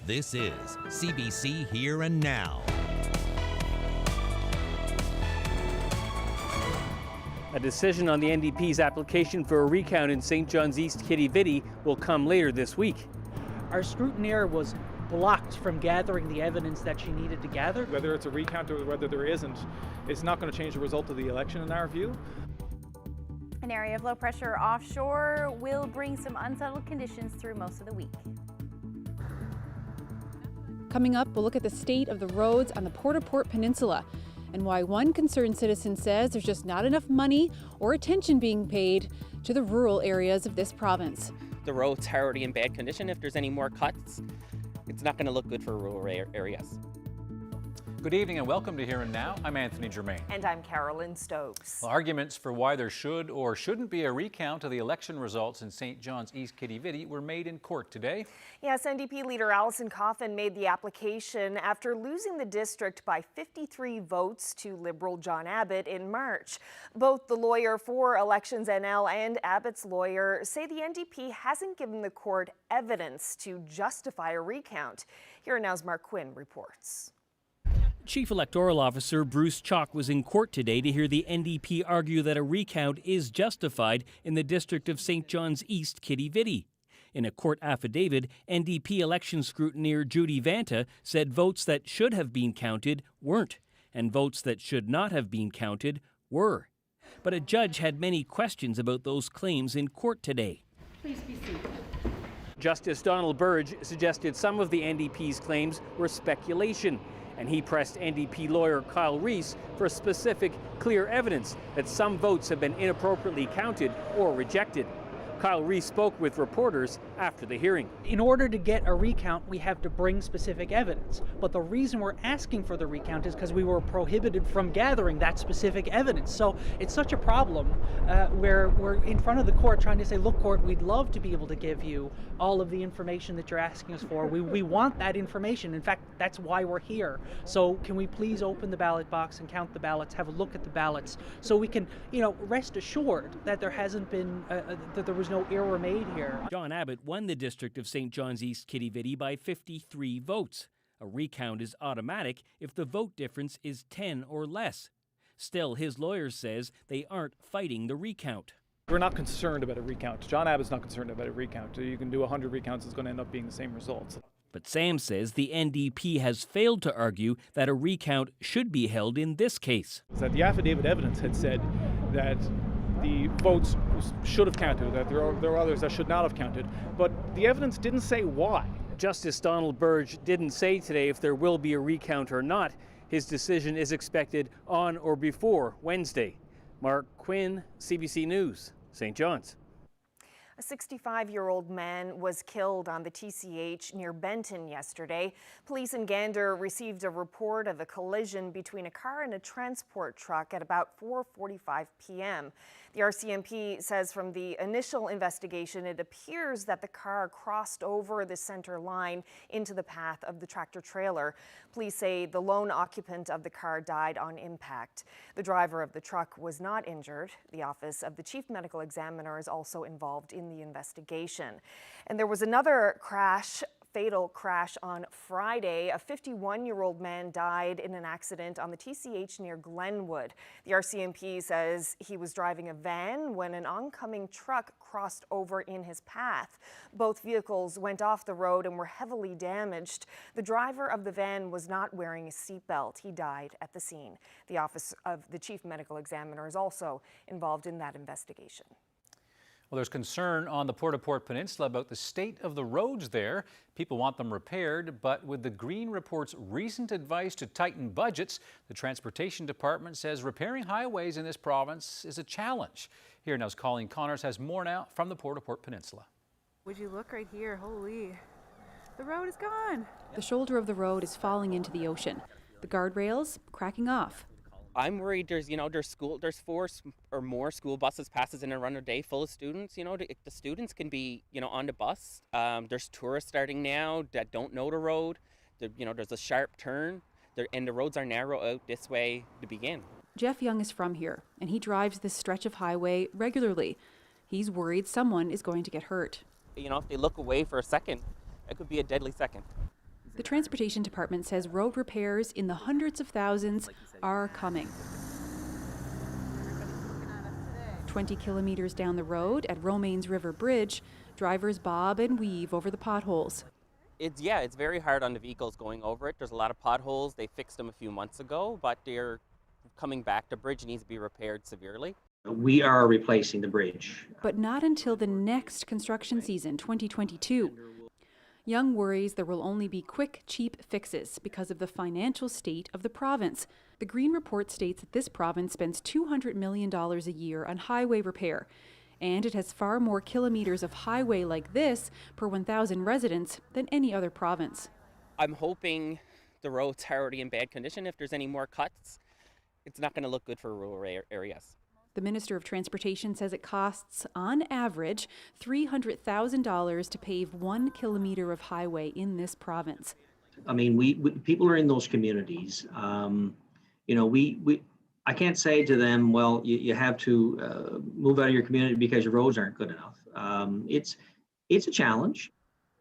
This is CBC Here and Now. A decision on the NDP's application for a recount in St. John's East Kitty will come later this week. Our scrutineer was blocked from gathering the evidence that she needed to gather. Whether it's a recount or whether there isn't, it's not going to change the result of the election in our view. An area of low pressure offshore will bring some unsettled conditions through most of the week. Coming up, we'll look at the state of the roads on the Port-au-Port Peninsula and why one concerned citizen says there's just not enough money or attention being paid to the rural areas of this province. The roads are already in bad condition. If there's any more cuts, it's not going to look good for rural areas. Good evening and welcome to Here and Now. I'm Anthony Germain. And I'm Carolyn Stokes. Well, arguments for why there should or shouldn't be a recount of the election results in St. John's East Kitty were made in court today. Yes, NDP leader Alison Coffin made the application after losing the district by 53 votes to Liberal John Abbott in March. Both the lawyer for Elections NL and Abbott's lawyer say the NDP hasn't given the court evidence to justify a recount. Here and Now's Mark Quinn reports. Chief Electoral Officer Bruce Chalk was in court today to hear the NDP argue that a recount is justified in the district of St. John's East Kitty. In a court affidavit, NDP election scrutineer Judy Vanta said votes that should have been counted weren't, and votes that should not have been counted were. But a judge had many questions about those claims in court today. Please be seated. Justice Donald Burge suggested some of the NDP's claims were speculation, and he pressed NDP lawyer Kyle Rees for specific, clear evidence that some votes have been inappropriately counted or rejected. Kyle Rees spoke with reporters after the hearing. In order to get a recount, we have to bring specific evidence. But the reason we're asking for the recount is because we were prohibited from gathering that specific evidence. So it's such a problem where we're in front of the court trying to say, look, court, we'd love to be able to give you all of the information that you're asking us for. We want that information. In fact, that's why we're here. So can we please open the ballot box and count the ballots, have a look at the ballots, so we can, rest assured that there hasn't been, that there was no error made here. John Abbott won the district of St. John's East Kitty by 53 votes. A recount is automatic if the vote difference is 10 or less. Still, his lawyer says they aren't fighting the recount. We're not concerned about a recount. John Abbott's not concerned about a recount. You can do 100 recounts, it's going to end up being the same results. But Sam says the NDP has failed to argue that a recount should be held in this case. That the affidavit evidence had said that the votes should have counted, that there are others that should not have counted, but the evidence didn't say why. Justice Donald Burge didn't say today if there will be a recount or not. His decision is expected on or before Wednesday. Mark Quinn, CBC News, St. John's. A 65-year-old man was killed on the TCH near Benton yesterday. Police in Gander received a report of a collision between a car and a transport truck at about 4:45 p.m. The RCMP says from the initial investigation, it appears that the car crossed over the center line into the path of the tractor-trailer. Police say the lone occupant of the car died on impact. The driver of the truck was not injured. The Office of the Chief Medical Examiner is also involved in the investigation. And there was another fatal crash on Friday. A 51-year-old man died in an accident on the TCH near Glenwood. The RCMP says he was driving a van when an oncoming truck crossed over in his path. Both vehicles went off the road and were heavily damaged. The driver of the van was not wearing a seatbelt. He died at the scene. The Office of the Chief Medical Examiner is also involved in that investigation. Well, there's concern on the Port-au-Port Peninsula about the state of the roads there. People want them repaired, but with the Green Report's recent advice to tighten budgets, the Transportation Department says repairing highways in this province is a challenge. Here Now's Colleen Connors has more now from the Port-au-Port Peninsula. Would you look right here? Holy, the road is gone. The shoulder of the road is falling into the ocean. The guardrails cracking off. I'm worried there's 4 or more school buses passes in a run a day full of students. The students can be, on the bus. There's tourists starting now that don't know the road. There's a sharp turn and the roads are narrow out this way to begin. Jeff Young is from here and he drives this stretch of highway regularly. He's worried someone is going to get hurt. If they look away for a second, it could be a deadly second. The Transportation Department says road repairs in the hundreds of thousands are coming. 20 kilometers down the road at Romaines River Bridge, drivers bob and weave over the potholes. It's very hard on the vehicles going over it. There's a lot of potholes. They fixed them a few months ago, but they're coming back. The bridge needs to be repaired severely. We are replacing the bridge. But not until the next construction season, 2022. Young worries there will only be quick, cheap fixes because of the financial state of the province. The Green Report states that this province spends $200 million a year on highway repair, and it has far more kilometers of highway like this per 1,000 residents than any other province. I'm hoping the roads are already in bad condition. If there's any more cuts, it's not going to look good for rural areas. The Minister of Transportation says it costs, on average, $300,000 to pave 1 kilometer of highway in this province. I mean, we people are in those communities. I can't say to them, well, you have to move out of your community because your roads aren't good enough. It's a challenge.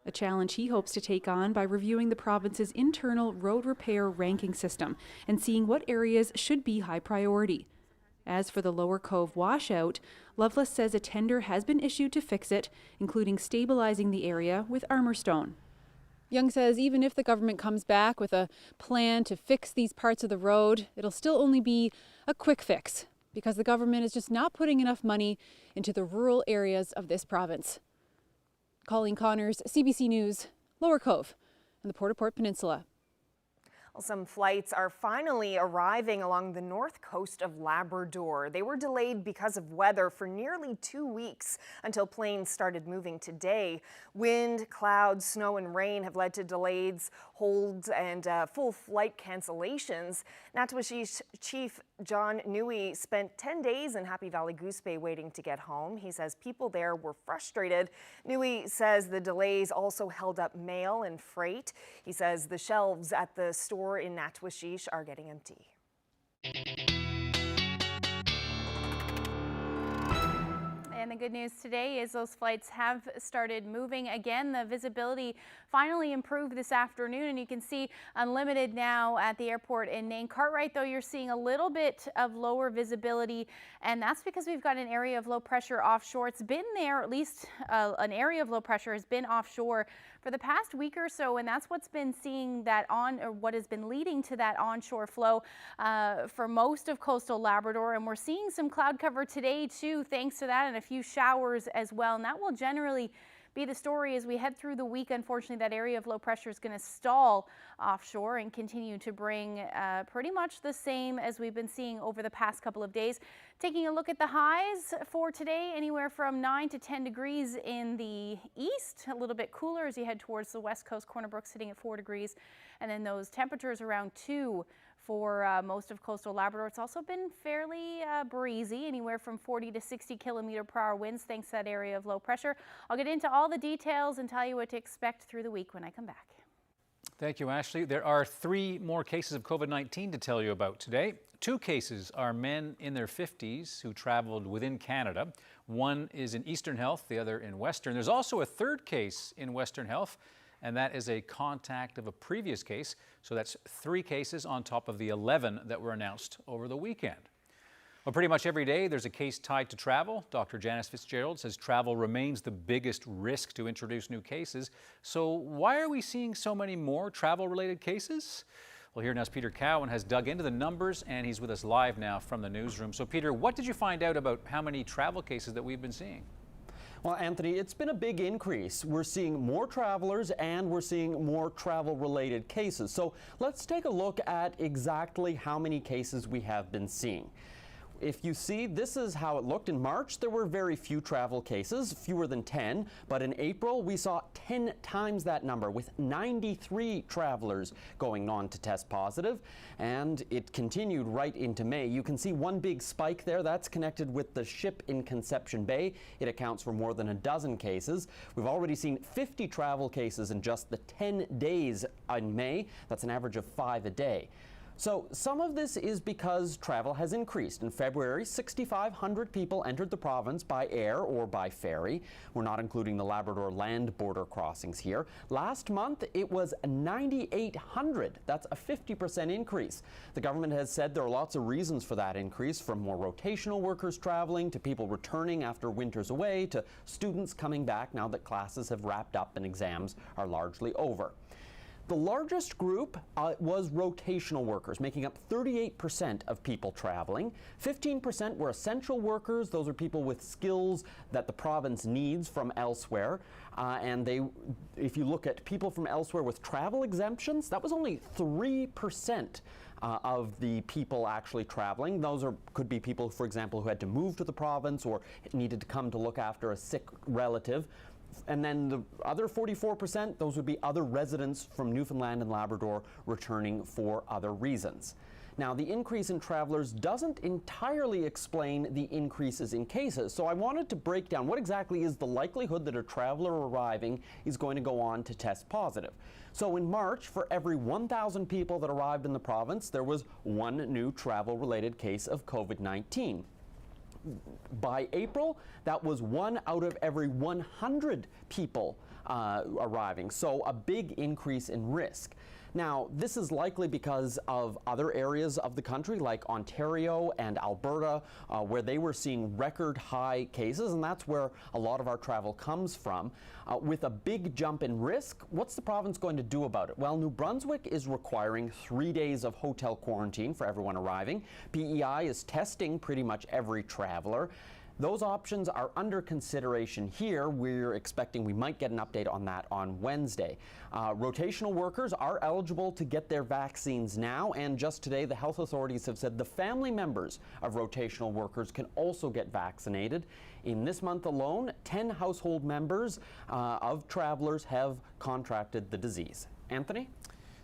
A challenge he hopes to take on by reviewing the province's internal road repair ranking system and seeing what areas should be high priority. As for the Lower Cove washout, Loveless says a tender has been issued to fix it, including stabilizing the area with armor stone. Young says even if the government comes back with a plan to fix these parts of the road, it'll still only be a quick fix because the government is just not putting enough money into the rural areas of this province. Colleen Connors, CBC News, Lower Cove and the Port-au-Port Peninsula. Well, some flights are finally arriving along the north coast of Labrador. They were delayed because of weather for nearly 2 weeks until planes started moving today. Wind, clouds, snow and rain have led to delays, holds and full flight cancellations. Natawashish Chief John Newey spent 10 days in Happy Valley Goose Bay waiting to get home. He says people there were frustrated. Newey says the delays also held up mail and freight. He says the shelves at the store in Natawashish are getting empty. And the good news today is those flights have started moving again. The visibility finally improved this afternoon, and you can see unlimited now at the airport in Nain. Cartwright, though, you're seeing a little bit of lower visibility, and that's because we've got an area of low pressure offshore. It's been there, at least an area of low pressure has been offshore for the past week or so, and that's what's been seeing that what has been leading to that onshore flow for most of coastal Labrador. And we're seeing some cloud cover today too, thanks to that, and a few showers as well. And that will generally be the story as we head through the week. Unfortunately, that area of low pressure is going to stall offshore and continue to bring pretty much the same as we've been seeing over the past couple of days. Taking a look at the highs for today, anywhere from 9 to 10 degrees in the east, a little bit cooler as you head towards the west coast. Corner Brook sitting at 4 degrees, and then those temperatures around 2 for most of coastal Labrador. It's also been fairly breezy, anywhere from 40 to 60 kilometer per hour winds thanks to that area of low pressure. I'll get into all the details and tell you what to expect through the week when I come back. Thank you, Ashley. There are 3 more cases of COVID-19 to tell you about today. 2 cases are men in their 50s who traveled within Canada. One is in Eastern Health, the other in Western. There's also a 3rd case in Western Health, and that is a contact of a previous case. So that's 3 cases on top of the 11 that were announced over the weekend. Well, pretty much every day there's a case tied to travel. Dr. Janice Fitzgerald says travel remains the biggest risk to introduce new cases. So why are we seeing so many more travel-related cases? Well, here now's Peter Cowan has dug into the numbers, and he's with us live now from the newsroom. So Peter, what did you find out about how many travel cases that we've been seeing? Well, Anthony, it's been a big increase. We're seeing more travelers and we're seeing more travel-related cases. So let's take a look at exactly how many cases we have been seeing. If you see, this is how it looked in March. There were very few travel cases, fewer than 10, but in April we saw 10 times that number with 93 travelers going on to test positive, and it continued right into May. You can see one big spike there. That's connected with the ship in Conception Bay. It accounts for more than a dozen cases. We've already seen 50 travel cases in just the 10 days in May. That's an average of 5 a day. So some of this is because travel has increased. In February, 6,500 people entered the province by air or by ferry. We're not including the Labrador land border crossings here. Last month, it was 9,800. That's a 50% increase. The government has said there are lots of reasons for that increase, from more rotational workers traveling to people returning after winter's away to students coming back now that classes have wrapped up and exams are largely over. The largest group was rotational workers, making up 38% of people traveling. 15% were essential workers. Those are people with skills that the province needs from elsewhere. If you look at people from elsewhere with travel exemptions, that was only 3% of the people actually traveling. Those could be people, for example, who had to move to the province or needed to come to look after a sick relative. And then the other 44%, those would be other residents from Newfoundland and Labrador returning for other reasons. Now, the increase in travelers doesn't entirely explain the increases in cases, so I wanted to break down what exactly is the likelihood that a traveler arriving is going to go on to test positive. So in March, for every 1,000 people that arrived in the province, there was one new travel-related case of COVID-19. By April, that was 1 out of every 100 people arriving, so a big increase in risk. Now, this is likely because of other areas of the country like Ontario and Alberta, where they were seeing record high cases, and that's where a lot of our travel comes from. With a big jump in risk, what's the province going to do about it? Well, New Brunswick is requiring 3 days of hotel quarantine for everyone arriving. PEI is testing pretty much every traveler. Those options are under consideration here. We're expecting we might get an update on that on Wednesday. Rotational workers are eligible to get their vaccines now, and just today the health authorities have said the family members of rotational workers can also get vaccinated. In this month alone, 10 household members of travelers have contracted the disease. Anthony?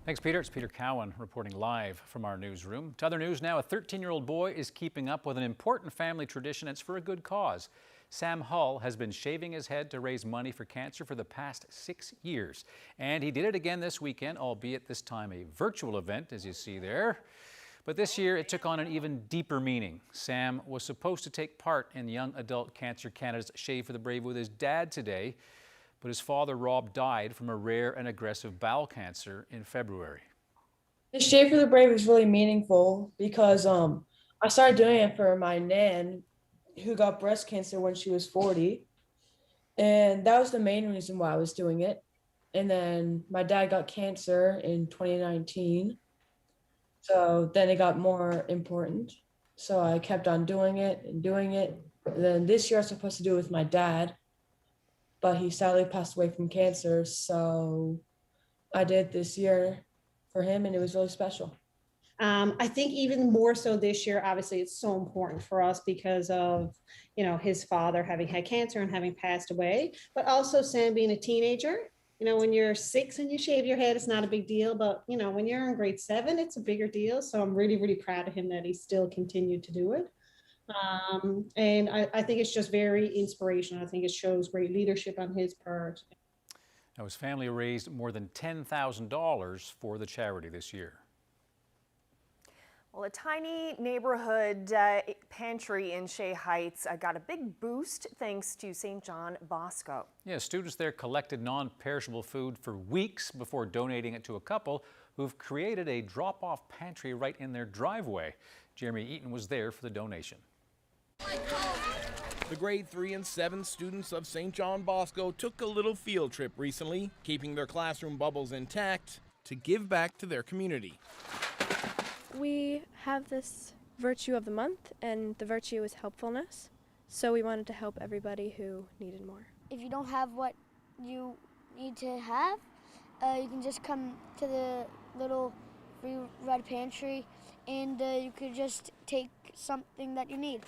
Thanks, Peter. It's Peter Cowan reporting live from our newsroom. To other news now, a 13-year-old boy is keeping up with an important family tradition. It's for a good cause. Sam Hull has been shaving his head to raise money for cancer for the past 6 years. And he did it again this weekend, albeit this time a virtual event, as you see there. But this year, it took on an even deeper meaning. Sam was supposed to take part in Young Adult Cancer Canada's Shave for the Brave with his dad today, but his father, Rob, died from a rare and aggressive bowel cancer in February. The Shave for the Brave is really meaningful because I started doing it for my nan who got breast cancer when she was 40. And that was the main reason why I was doing it. And then my dad got cancer in 2019. So then it got more important. So I kept on doing it and doing it. And then this year I was supposed to do it with my dad, but he sadly passed away from cancer. So I did this year for him, and it was really special. I think even more so this year, obviously it's so important for us because of, his father having had cancer and having passed away, but also Sam being a teenager. When you're 6 and you shave your head, it's not a big deal, but when you're in grade 7, it's a bigger deal. So I'm really, really proud of him that he still continued to do it. And I think it's just very inspirational. I think it shows great leadership on his part. Now, his family raised more than $10,000 for the charity this year. Well, a tiny neighborhood pantry in Shea Heights got a big boost thanks to St. John Bosco. Yeah, students there collected non-perishable food for weeks before donating it to a couple who've created a drop-off pantry right in their driveway. Jeremy Eaton was there for the donation. The grade 3 and 7 students of St. John Bosco took a little field trip recently, keeping their classroom bubbles intact to give back to their community. We have this virtue of the month, and the virtue is helpfulness. So we wanted to help everybody who needed more. If you don't have what you need to have, you can just come to the little free red pantry, and you could just take something that you need.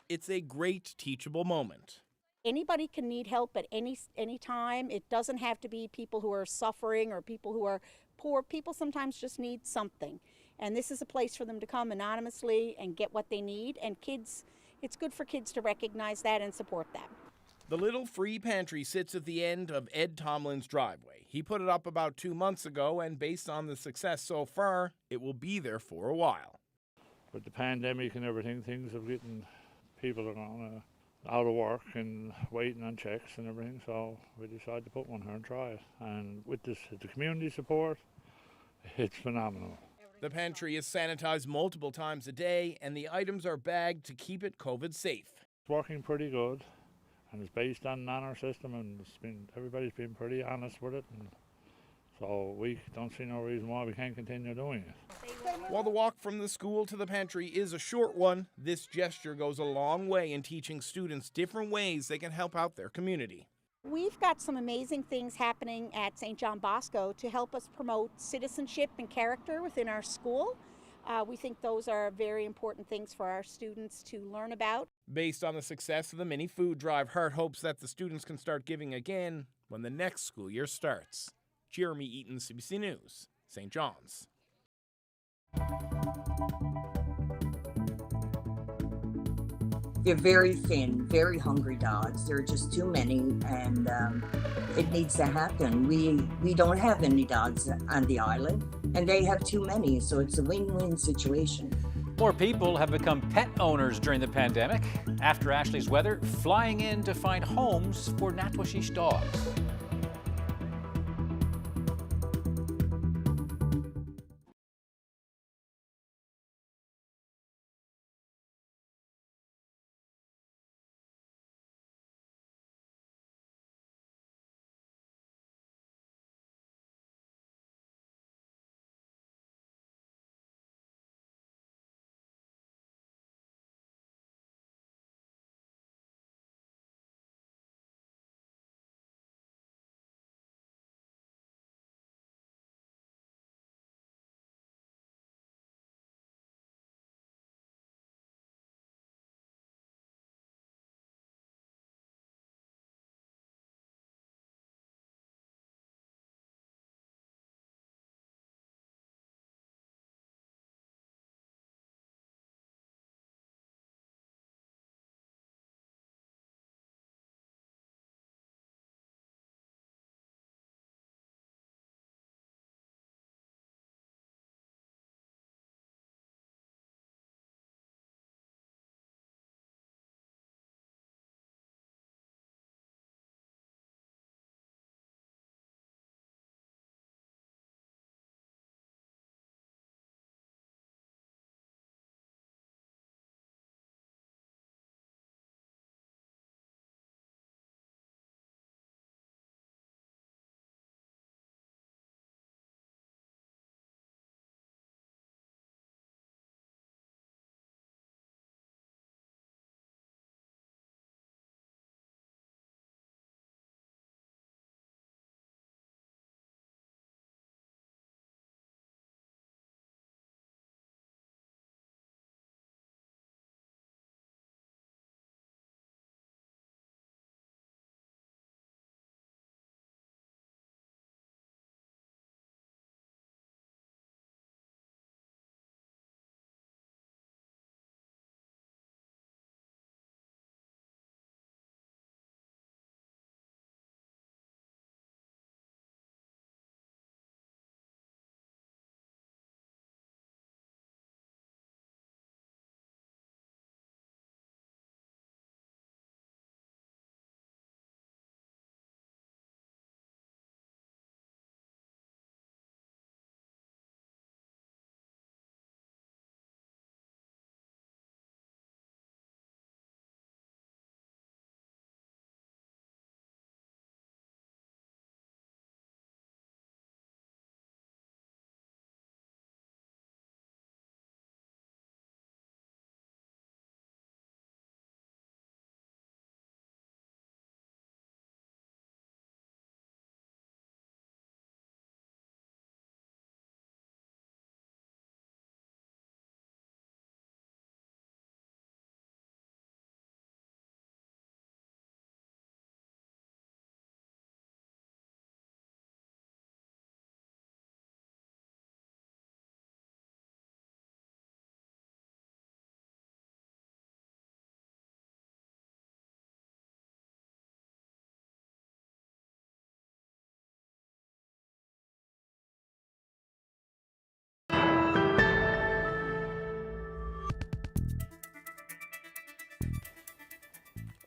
It's a great teachable moment. Anybody can need help at any time. It doesn't have to be people who are suffering or people who are poor. People sometimes just need something. And this is a place for them to come anonymously and get what they need. And kids, it's good for kids to recognize that and support that. The little free pantry sits at the end of Ed Tomlin's driveway. He put it up about 2 months ago, and based on the success so far, it will be there for a while. With the pandemic and everything, things have getting people are on out of work and waiting on checks and everything, so we decided to put one here and try it. And with the community support, it's phenomenal. The pantry is sanitized multiple times a day, and the items are bagged to keep it COVID safe. It's working pretty good, and it's based on our system, and everybody's been pretty honest with it, and so we don't see no reason why we can't continue doing it. While the walk from the school to the pantry is a short one, this gesture goes a long way in teaching students different ways they can help out their community. We've got some amazing things happening at St. John Bosco to help us promote citizenship and character within our school. We think those are very important things for our students to learn about. Based on the success of the mini food drive, Hart hopes that the students can start giving again when the next school year starts. Jeremy Eaton, CBC News, St. John's. They're very thin, very hungry dogs. There are just too many, and it needs to happen. We don't have any dogs on the island, and they have too many, so it's a win-win situation. More people have become pet owners during the pandemic. After Ashley's weather, flying in to find homes for Natwashish dogs.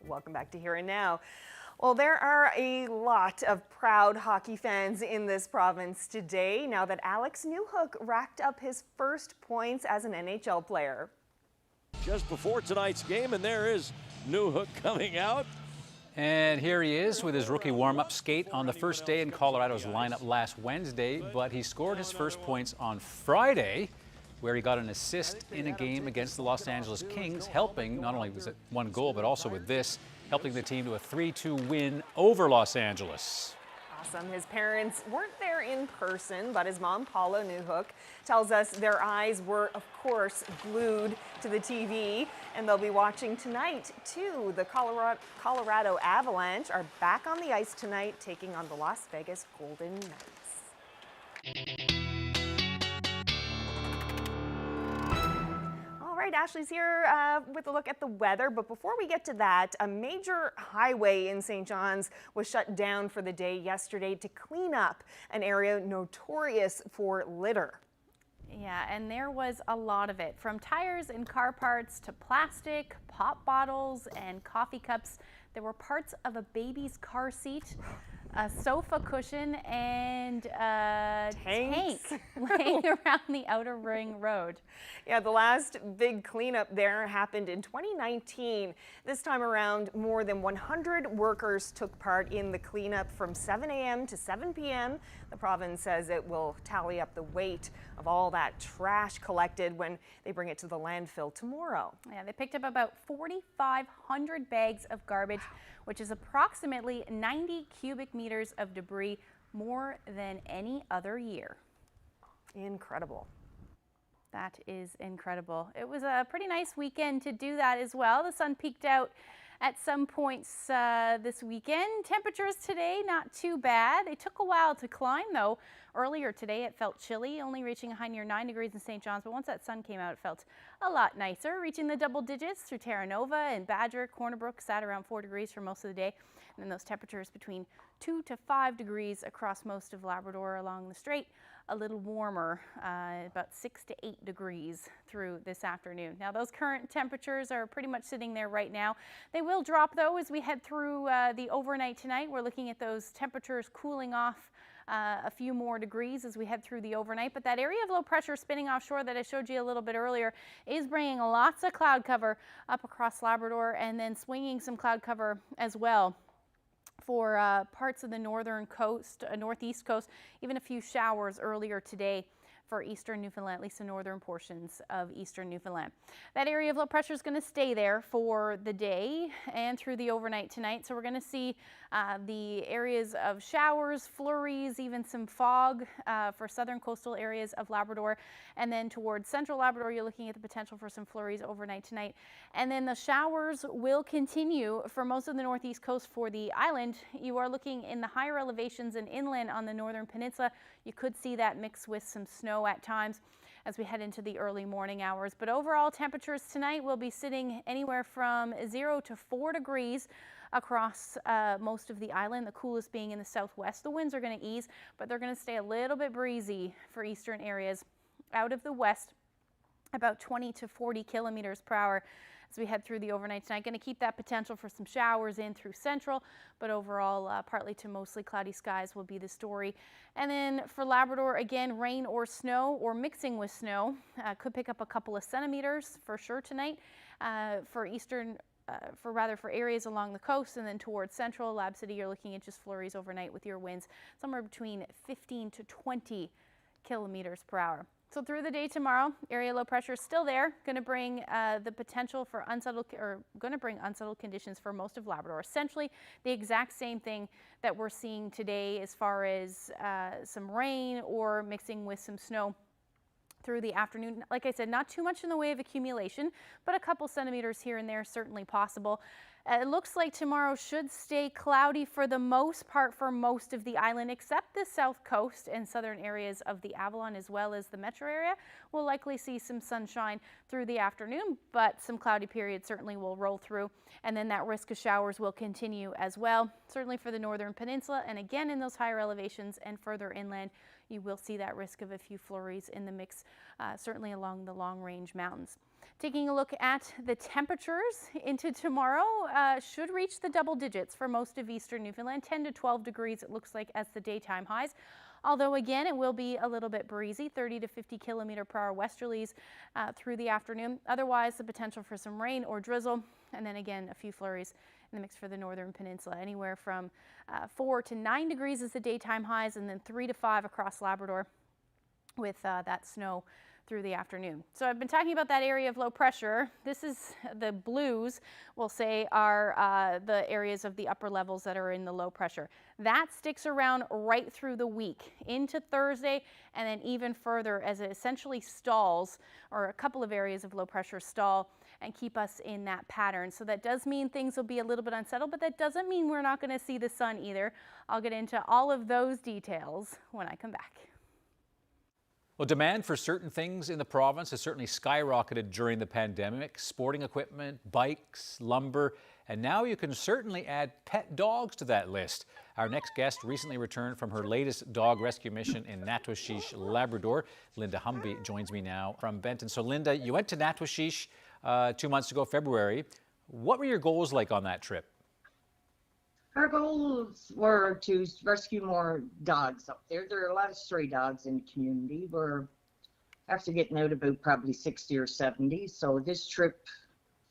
Welcome back to Here and Now. Well, there are a lot of proud hockey fans in this province today now that Alex Newhook racked up his first points as an NHL player. Just before tonight's game, and there is Newhook coming out. And here he is with his rookie warm-up skate on the first day in Colorado's lineup last Wednesday, but he scored his first points on Friday, where he got an assist in a game against the Los Angeles Kings, helping, not only was it one goal, but also with this, helping the team to a 3-2 win over Los Angeles. Awesome. His parents weren't there in person, but his mom, Paula Newhook, tells us their eyes were, of course, glued to the TV, and they'll be watching tonight, too. The Colorado Avalanche are back on the ice tonight, taking on the Las Vegas Golden Knights. All right, Ashley's here with a look at the weather, but before we get to that, a major highway in St. John's was shut down for the day yesterday to clean up an area notorious for litter. Yeah, and there was a lot of it, from tires and car parts to plastic, pop bottles, and coffee cups. There were parts of a baby's car seat, a sofa cushion, and a tank laying around the Outer Ring Road. Yeah, the last big cleanup there happened in 2019. This time around, more than 100 workers took part in the cleanup from 7 a.m. to 7 p.m. The province says it will tally up the weight of all that trash collected when they bring it to the landfill tomorrow. Yeah, they picked up about 4,500 bags of garbage, which is approximately 90 cubic meters of debris, more than any other year. Incredible. That is incredible. It was a pretty nice weekend to do that as well. The sun peaked out at some points this weekend. Temperatures today, not too bad. They took a while to climb, though. Earlier today, it felt chilly, only reaching a high near 9 degrees in St. John's, but once that sun came out, it felt a lot nicer, reaching the double digits through Terra Nova and Badger. Corner Brook sat around 4 degrees for most of the day, and then those temperatures between 2 to 5 degrees across most of Labrador along the strait. A little warmer, about 6 to 8 degrees through this afternoon. Now, those current temperatures are pretty much sitting there right now. They will drop, though, as we head through the overnight tonight. We're looking at those temperatures cooling off a few more degrees as we head through the overnight. But that area of low pressure spinning offshore that I showed you a little bit earlier is bringing lots of cloud cover up across Labrador, and then swinging some cloud cover as well for parts of the northern coast, northeast coast, even a few showers earlier today for eastern Newfoundland, at least the northern portions of eastern Newfoundland. That area of low pressure is going to stay there for the day and through the overnight tonight. So we're going to see the areas of showers, flurries, even some fog for southern coastal areas of Labrador. And then towards central Labrador, you're looking at the potential for some flurries overnight tonight. And then the showers will continue for most of the northeast coast for the island. You are looking in the higher elevations and inland on the northern peninsula. You could see that mix with some snow at times as we head into the early morning hours. But overall temperatures tonight will be sitting anywhere from 0 to 4 degrees across most of the island, the coolest being in the southwest. The winds are going to ease, but they're going to stay a little bit breezy for eastern areas. Out of the west, about 20 to 40 kilometers per hour as we head through the overnight tonight. Going to keep that potential for some showers in through central, but overall partly to mostly cloudy skies will be the story. And then for Labrador, again, rain or snow or mixing with snow. Could pick up a couple of centimeters for sure tonight for eastern for areas along the coast, and then towards central Lab City, you're looking at just flurries overnight with your winds somewhere between 15 to 20 kilometers per hour. So through the day tomorrow, area low pressure is still there, going to bring the potential for unsettled conditions for most of Labrador. Essentially the exact same thing that we're seeing today as far as some rain or mixing with some snow through the afternoon. Like I said, not too much in the way of accumulation, but a couple centimeters here and there certainly possible. It looks like tomorrow should stay cloudy for the most part for most of the island, except the south coast and southern areas of the Avalon, as well as the metro area. We'll likely see some sunshine through the afternoon, but some cloudy periods certainly will roll through, and then that risk of showers will continue as well, certainly for the northern peninsula, and again in those higher elevations and further inland, you will see that risk of a few flurries in the mix, certainly along the long range mountains. Taking a look at the temperatures into tomorrow, should reach the double digits for most of eastern Newfoundland. 10 to 12 degrees it looks like as the daytime highs. Although again, it will be a little bit breezy, 30 to 50 km/h westerlies through the afternoon. Otherwise, the potential for some rain or drizzle, and then again, a few flurries in the mix for the northern peninsula. Anywhere from 4 to 9 degrees is the daytime highs, and then 3 to 5 across Labrador with that snow through the afternoon. So I've been talking about that area of low pressure. This is the blues, we'll say, are the areas of the upper levels that are in the low pressure. That sticks around right through the week into Thursday, and then even further as it essentially stalls, or a couple of areas of low pressure stall and keep us in that pattern. So that does mean things will be a little bit unsettled, but that doesn't mean we're not going to see the sun either. I'll get into all of those details when I come back. Well, demand for certain things in the province has certainly skyrocketed during the pandemic. Sporting equipment, bikes, lumber, and now you can certainly add pet dogs to that list. Our next guest recently returned from her latest dog rescue mission in Natwashish, Labrador. Linda Humby joins me now from Benton. So Linda, you went to Natwashish 2 months ago, February. What were your goals like on that trip? Our goals were to rescue more dogs up there. There are a lot of stray dogs in the community. We're after getting out about probably 60 or 70. So this trip,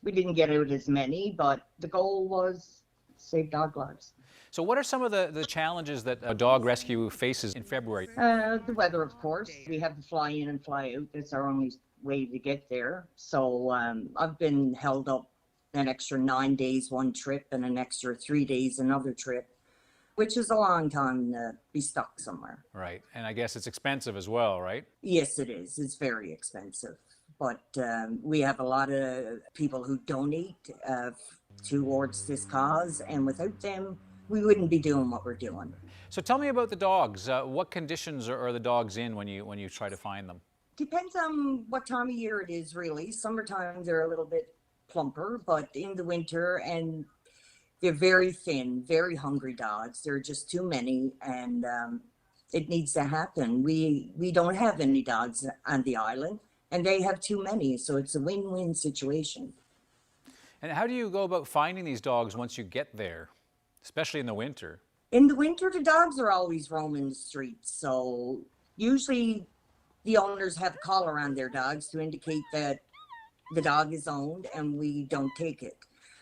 we didn't get out as many, but the goal was save dog lives. So what are some of the challenges that a dog rescue faces in February? The weather, of course. We have to fly in and fly out. That's our only way to get there. So I've been held up an extra 9 days one trip and an extra 3 days another trip, which is a long time to be stuck somewhere. Right, and I guess it's expensive as well, right? Yes, it is. It's very expensive. But we have a lot of people who donate towards this cause, and without them, we wouldn't be doing what we're doing. So tell me about the dogs. What conditions are the dogs in when you try to find them? Depends on what time of year it is, really. Summertime, they're a little bit plumper, but in the winter, and they're very thin, very hungry dogs. There are just too many, and it needs to happen. We don't have any dogs on the island, and they have too many, so it's a win-win situation. And how do you go about finding these dogs once you get there, especially in the winter? In the winter, the dogs are always roaming the streets, so usually the owners have a collar on their dogs to indicate that the dog is owned and we don't take it.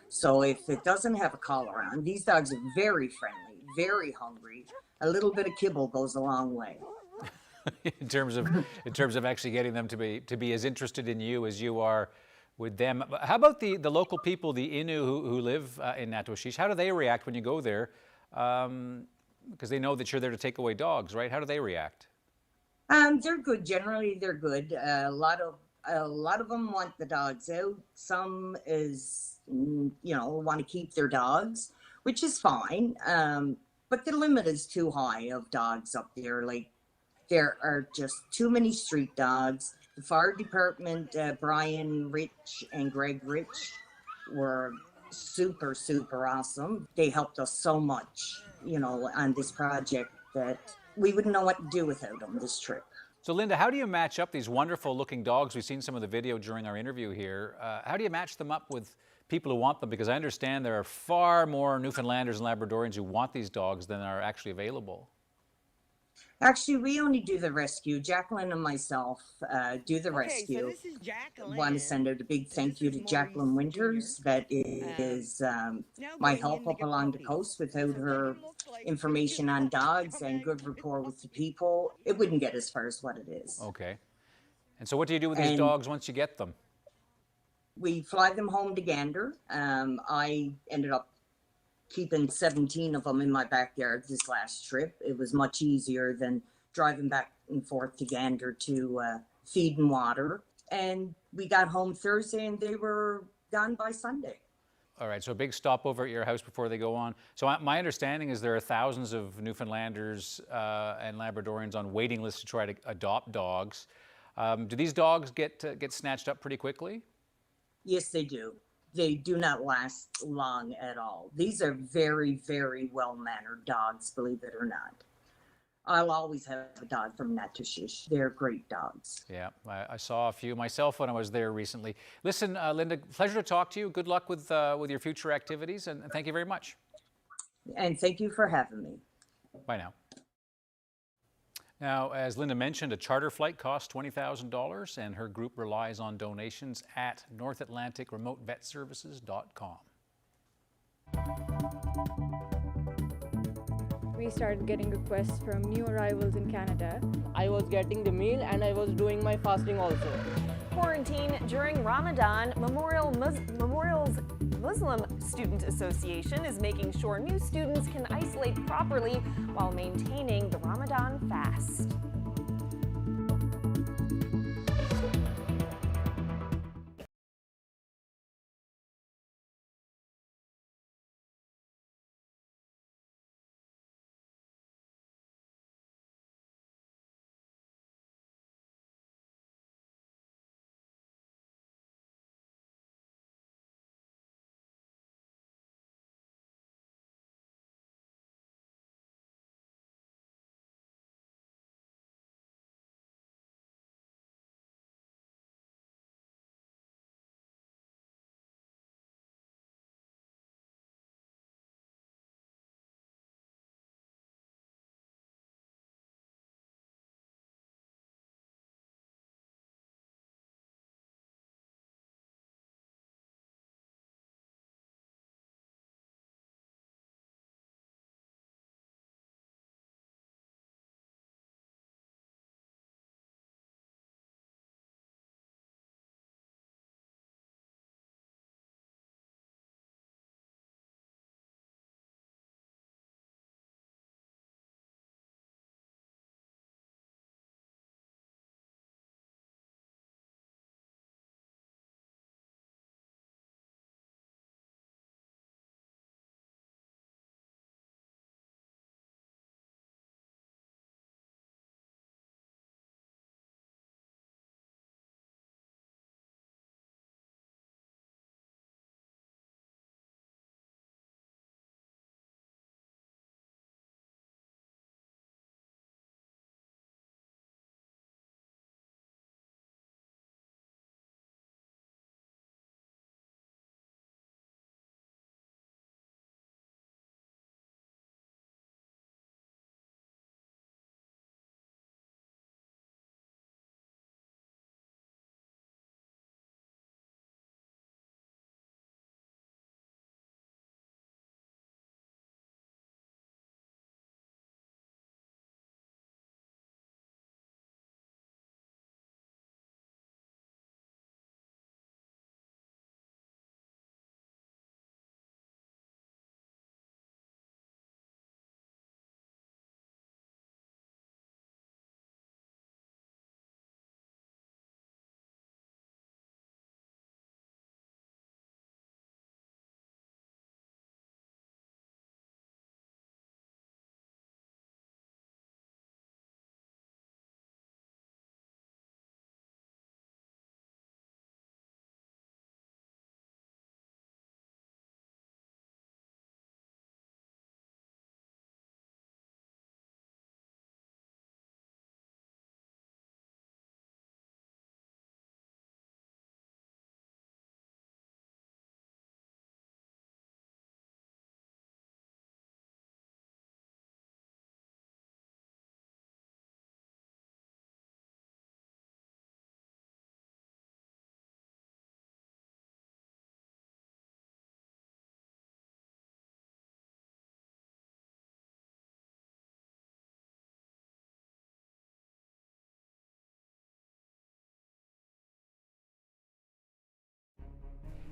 So if it doesn't have a collar on, these dogs are very friendly, very hungry. A little bit of kibble goes a long way. in terms of actually getting them to be as interested in you as you are with them. How about the local people, the Innu who live in Natwashish? How do they react when you go there? Because they know that you're there to take away dogs, right? How do they react? They're good. Generally, they're good. A lot of them want the dogs out. Some want to keep their dogs, which is fine. But the limit is too high of dogs up there. Like, there are just too many street dogs. The fire department, Brian Rich and Greg Rich, were super, super awesome. They helped us so much, on this project that we wouldn't know what to do without them this trip. So Linda, how do you match up these wonderful looking dogs? We've seen some of the video during our interview here. How do you match them up with people who want them? Because I understand there are far more Newfoundlanders and Labradorians who want these dogs than are actually available. Actually, we only do the rescue. Jacqueline and myself do the rescue. So this is Jacqueline. Want to send out a big thank you to Jacqueline Winters. That is my help up along the coast. Without her information on dogs and good rapport with the people, it wouldn't get as far as what it is. Okay. And so what do you do with these dogs once you get them? We fly them home to Gander. I ended up keeping 17 of them in my backyard this last trip. It was much easier than driving back and forth to Gander to feed and water. And we got home Thursday and they were gone by Sunday. All right, so a big stopover at your house before they go on. So my understanding is there are thousands of Newfoundlanders and Labradorians on waiting lists to try to adopt dogs. Do these dogs get snatched up pretty quickly? Yes, they do. They do not last long at all. These are very, very well-mannered dogs, believe it or not. I'll always have a dog from Natchitoches. They're great dogs. Yeah, I saw a few myself when I was there recently. Listen, Linda, pleasure to talk to you. Good luck with your future activities, and thank you very much. And thank you for having me. Bye now. Now, as Linda mentioned, a charter flight costs $20,000, and her group relies on donations at NorthAtlanticRemoteVetServices.com. We started getting requests from new arrivals in Canada. I was getting the meal and I was doing my fasting also. Quarantine during Ramadan, Memorial's Muslim Student Association is making sure new students can isolate properly while maintaining the Ramadan fast.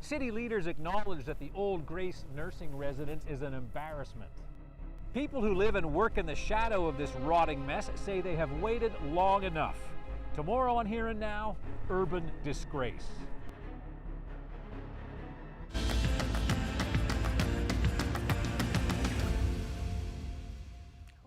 City leaders acknowledge that the Old Grace nursing residence is an embarrassment. People who live and work in the shadow of this rotting mess say they have waited long enough. Tomorrow on Here and Now, urban disgrace.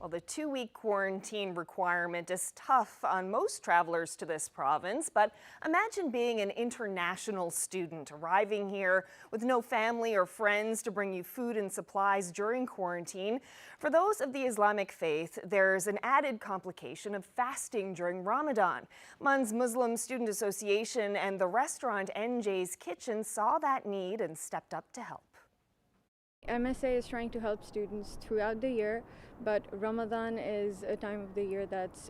Well, the 2-week quarantine requirement is tough on most travelers to this province, but imagine being an international student arriving here with no family or friends to bring you food and supplies during quarantine. For those of the Islamic faith, there's an added complication of fasting during Ramadan. MUN's Muslim Student Association and the restaurant NJ's Kitchen saw that need and stepped up to help. MSA is trying to help students throughout the year, but Ramadan is a time of the year that's,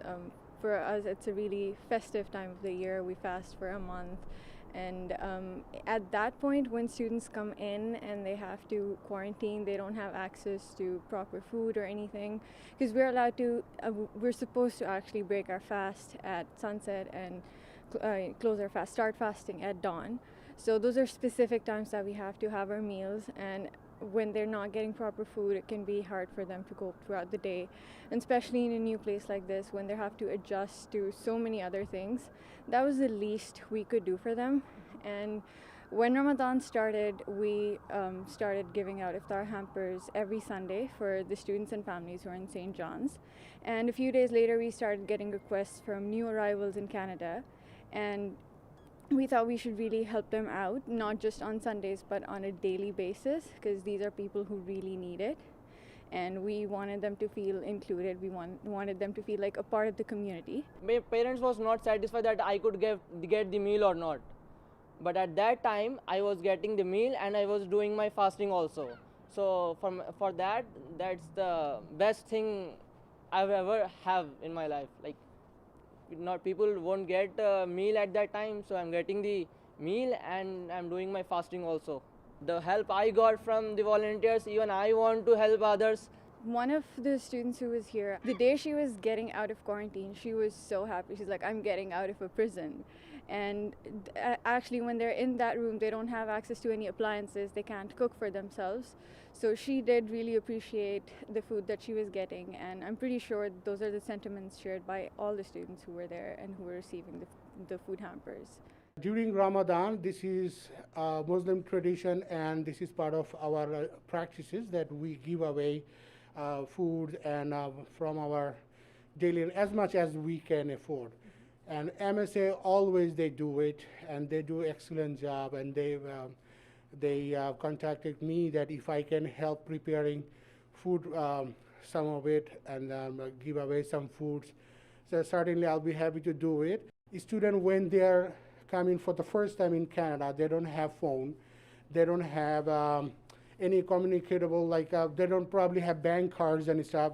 for us, it's a really festive time of the year. We fast for a month. And at that point, when students come in and they have to quarantine, they don't have access to proper food or anything, because we're allowed to, we're supposed to actually break our fast at sunset and close our fast, start fasting at dawn. So those are specific times that we have to have our meals, and when they're not getting proper food, it can be hard for them to cope throughout the day, and especially in a new place like this when they have to adjust to so many other things. That was the least we could do for them. And when Ramadan started, we started giving out iftar hampers every Sunday for the students and families who are in St. John's. And a few days later, we started getting requests from new arrivals in Canada, and we thought we should really help them out, not just on Sundays, but on a daily basis, because these are people who really need it. And we wanted them to feel included. We wanted them to feel like a part of the community. My parents was not satisfied that I could get the meal or not. But at that time, I was getting the meal and I was doing my fasting also. So for that, that's the best thing I've ever have in my life. Like, not people won't get a meal at that time, so I'm getting the meal and I'm doing my fasting also. The help I got from the volunteers, even I want to help others. One of the students who was here, the day she was getting out of quarantine, she was so happy. She's like, I'm getting out of a prison. And actually, when they're in that room, they don't have access to any appliances. They can't cook for themselves. So she did really appreciate the food that she was getting. And I'm pretty sure those are the sentiments shared by all the students who were there and who were receiving the food hampers. During Ramadan, this is a Muslim tradition, and this is part of our practices that we give away food and from our daily, as much as we can afford. And MSA always they do it, and they do excellent job. And they contacted me that if I can help preparing food, some of it, and give away some foods. So certainly I'll be happy to do it. Students, when they're coming for the first time in Canada, they don't have phone, they don't have any communicatable, like they don't probably have bank cards and stuff.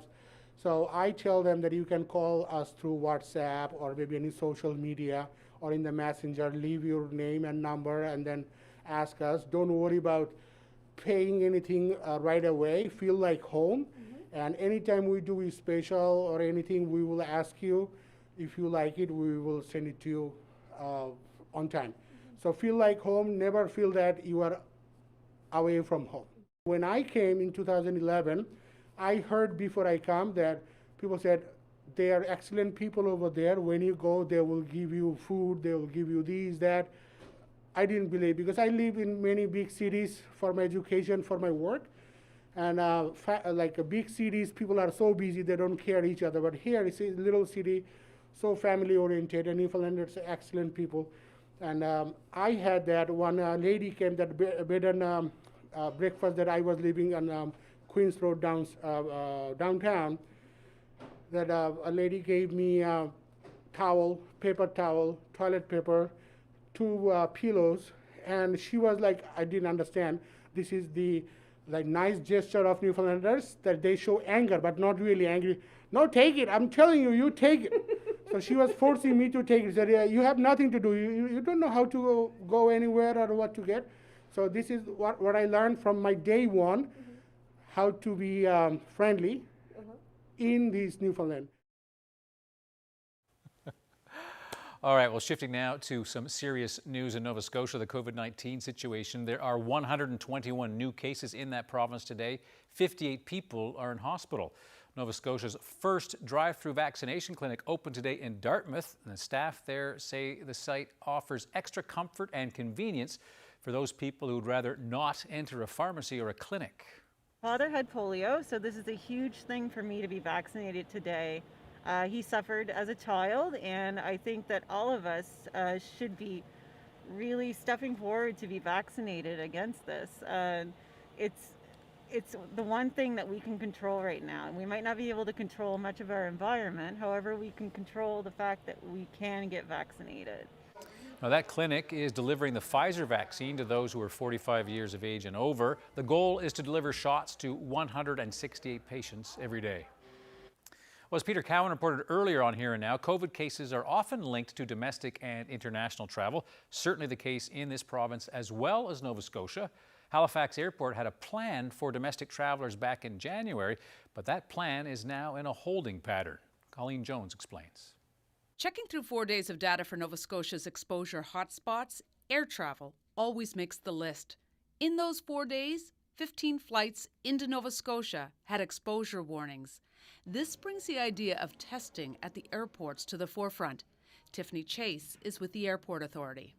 So I tell them that you can call us through WhatsApp or maybe any social media or in the messenger, leave your name and number and then ask us. Don't worry about paying anything right away. Feel like home. And anytime we do a special or anything, we will ask you. If you like it, we will send it to you on time. So feel like home, never feel that you are away from home. When I came in 2011, I heard before I come that people said, they are excellent people over there. When you go, they will give you food, they will give you this, that. I didn't believe, because I live in many big cities for my education, for my work. And like big cities, people are so busy, they don't care each other. But here, it's a little city, so family oriented, and Newfoundlanders are excellent people. And I had that one lady came, that bed and breakfast that I was living on Queens Road downtown, that a lady gave me a towel, paper towel, toilet paper, 2 pillows, and she was like, I didn't understand. This is the nice gesture of Newfoundlanders, that they show anger, but not really angry. No, take it. I'm telling you, you take it. So she was forcing me to take it. She said, yeah, you have nothing to do. You don't know how to go anywhere or what to get. So this is what I learned from my day one, how to be friendly in this Newfoundland. All right, well, shifting now to some serious news in Nova Scotia, the COVID-19 situation. There are 121 new cases in that province today. 58 people are in hospital. Nova Scotia's first drive-through vaccination clinic opened today in Dartmouth, and the staff there say the site offers extra comfort and convenience for those people who would rather not enter a pharmacy or a clinic. Father had polio, so this is a huge thing for me to be vaccinated today. He suffered as a child, and I think that all of us should be really stepping forward to be vaccinated against this. It's the one thing that we can control right now. We might not be able to control much of our environment, however, we can control the fact that we can get vaccinated. Now, that clinic is delivering the Pfizer vaccine to those who are 45 years of age and over. The goal is to deliver shots to 168 patients every day. Well, as Peter Cowan reported earlier on Here and Now, COVID cases are often linked to domestic and international travel, certainly the case in this province as well as Nova Scotia. Halifax Airport had a plan for domestic travelers back in January, but that plan is now in a holding pattern. Colleen Jones explains. Checking through 4 days of data for Nova Scotia's exposure hotspots, air travel always makes the list. In those 4 days, 15 flights into Nova Scotia had exposure warnings. This brings the idea of testing at the airports to the forefront. Tiffany Chase is with the Airport Authority.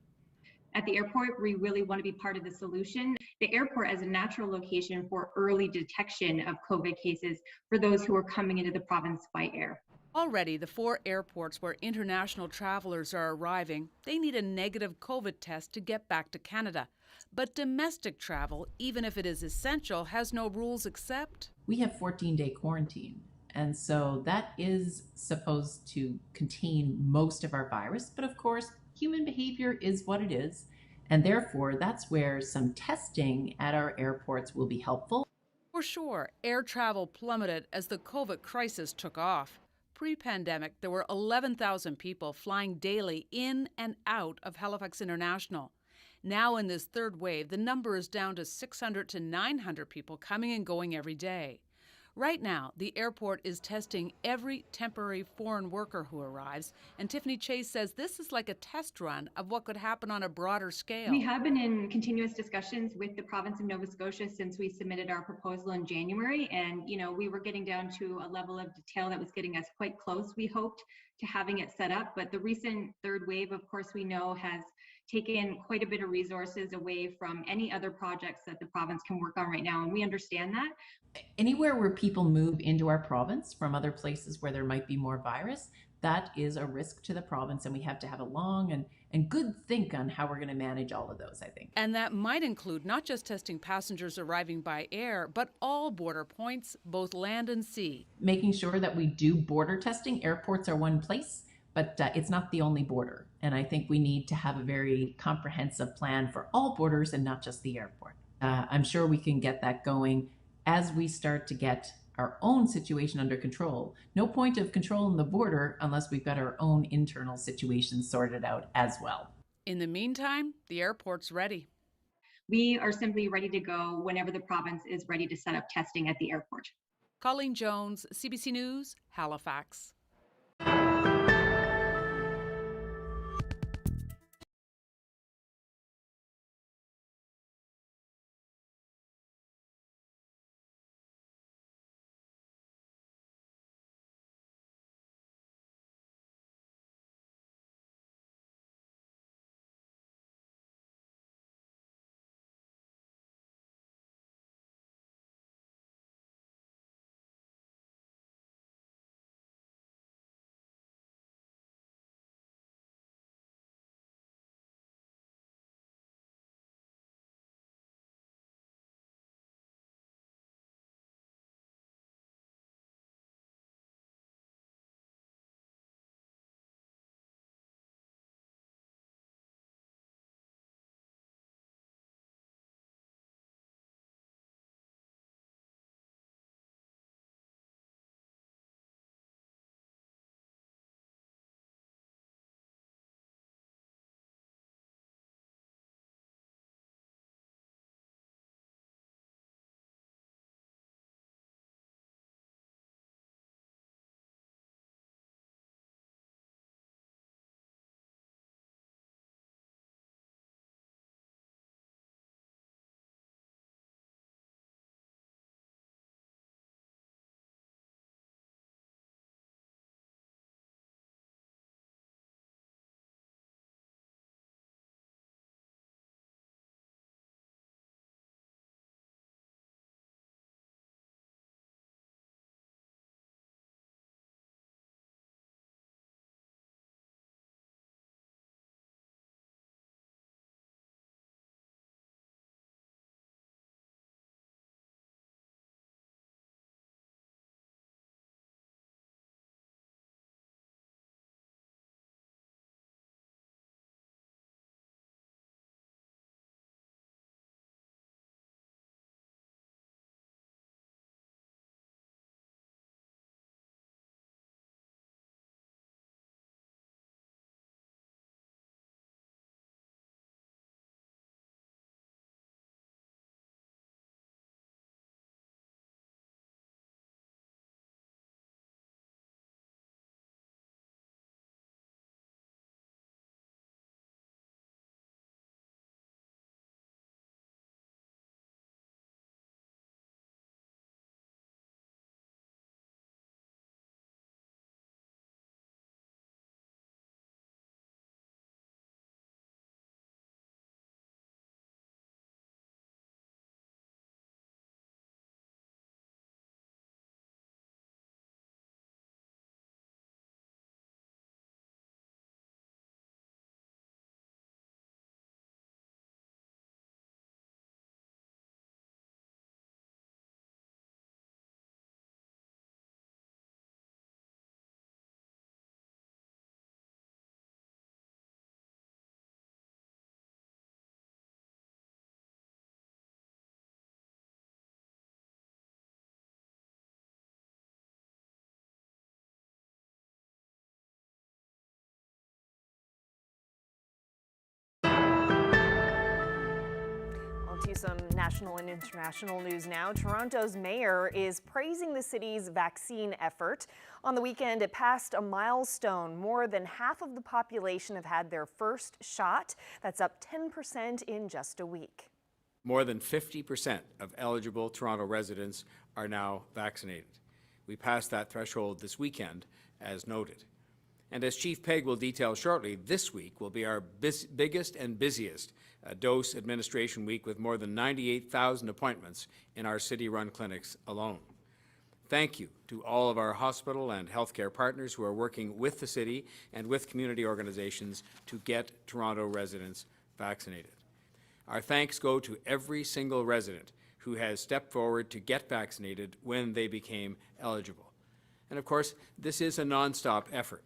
At the airport, we really want to be part of the solution. The airport as a natural location for early detection of COVID cases for those who are coming into the province by air. Already, the 4 airports where international travelers are arriving, they need a negative COVID test to get back to Canada. But domestic travel, even if it is essential, has no rules except we have 14-day quarantine. And so that is supposed to contain most of our virus. But of course, human behavior is what it is. And therefore, that's where some testing at our airports will be helpful. For sure, air travel plummeted as the COVID crisis took off. Pre-pandemic, there were 11,000 people flying daily in and out of Halifax International. Now in this third wave, the number is down to 600 to 900 people coming and going every day. Right now, the airport is testing every temporary foreign worker who arrives, and Tiffany Chase says this is like a test run of what could happen on a broader scale. We have been in continuous discussions with the province of Nova Scotia since we submitted our proposal in January, and we were getting down to a level of detail that was getting us quite close, we hoped, to having it set up. But the recent third wave, of course, we know has taken quite a bit of resources away from any other projects that the province can work on right now, and we understand that. Anywhere where people move into our province from other places where there might be more virus, that is a risk to the province, and we have to have a long and good think on how we're going to manage all of those, I think. And that might include not just testing passengers arriving by air, but all border points, both land and sea. Making sure that we do border testing. Airports are one place, but it's not the only border. And I think we need to have a very comprehensive plan for all borders and not just the airport. I'm sure we can get that going as we start to get our own situation under control. No point of controlling the border unless we've got our own internal situation sorted out as well. In the meantime, the airport's ready. We are simply ready to go whenever the province is ready to set up testing at the airport. Colleen Jones, CBC News, Halifax. to some national and international news now. Toronto's mayor is praising the city's vaccine effort. On the weekend, it passed a milestone. More than half of the population have had their first shot. That's up 10% in just a week. More than 50% of eligible Toronto residents are now vaccinated. We passed that threshold this weekend, as noted. And as Chief Pegg will detail shortly, this week will be our biggest and busiest dose administration week, with more than 98,000 appointments in our city-run clinics alone. Thank you to all of our hospital and healthcare partners who are working with the city and with community organizations to get Toronto residents vaccinated. Our thanks go to every single resident who has stepped forward to get vaccinated when they became eligible. And of course, this is a non-stop effort.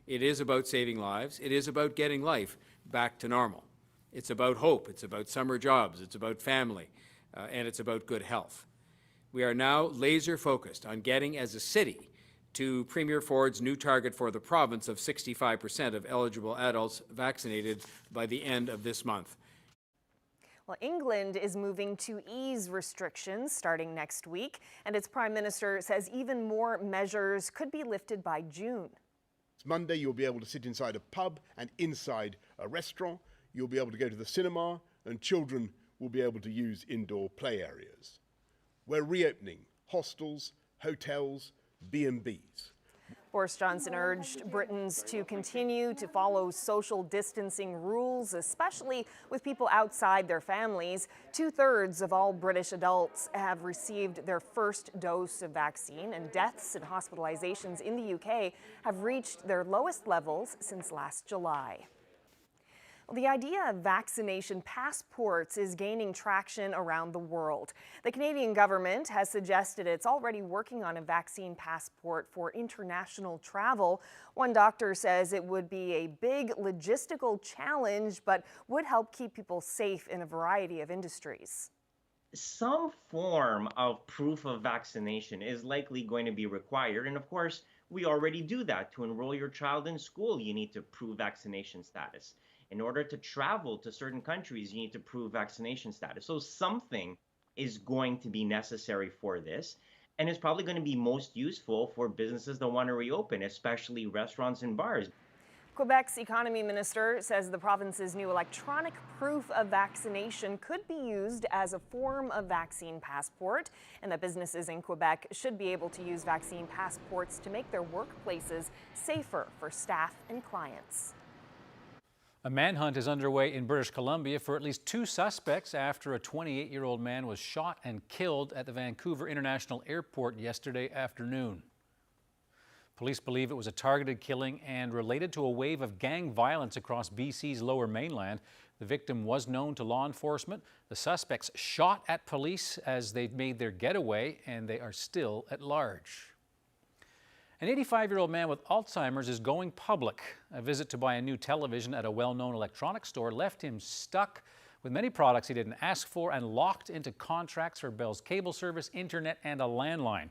It is about saving lives. It is about getting life back to normal. It's about hope. It's about summer jobs. It's about family. And it's about good health. We are now laser focused on getting, as a city, to Premier Ford's new target for the province of 65% of eligible adults vaccinated by the end of this month. Well, England is moving to ease restrictions starting next week, and its Prime Minister says even more measures could be lifted by June. Monday, you'll be able to sit inside a pub and inside a restaurant. You'll be able to go to the cinema, and children will be able to use indoor play areas. We're reopening hostels, hotels, B&Bs. Boris Johnson urged Britons to continue to follow social distancing rules, especially with people outside their families. 2/3 of all British adults have received their first dose of vaccine, and deaths and hospitalizations in the UK have reached their lowest levels since last July. The idea of vaccination passports is gaining traction around the world. The Canadian government has suggested it's already working on a vaccine passport for international travel. One doctor says it would be a big logistical challenge, but would help keep people safe in a variety of industries. Some form of proof of vaccination is likely going to be required. And of course, we already do that. To enroll your child in school, you need to prove vaccination status. In order to travel to certain countries, you need to prove vaccination status. So something is going to be necessary for this, and it's probably going to be most useful for businesses that want to reopen, especially restaurants and bars. Quebec's economy minister says the province's new electronic proof of vaccination could be used as a form of vaccine passport, and that businesses in Quebec should be able to use vaccine passports to make their workplaces safer for staff and clients. A manhunt is underway in British Columbia for at least 2 suspects after a 28-year-old man was shot and killed at the Vancouver International Airport yesterday afternoon. Police believe it was a targeted killing and related to a wave of gang violence across BC's Lower Mainland. The victim was known to law enforcement. The suspects shot at police as they made their getaway, and they are still at large. An 85-year-old man with Alzheimer's is going public. A visit to buy a new television at a well-known electronics store left him stuck with many products he didn't ask for and locked into contracts for Bell's cable service, internet, and a landline.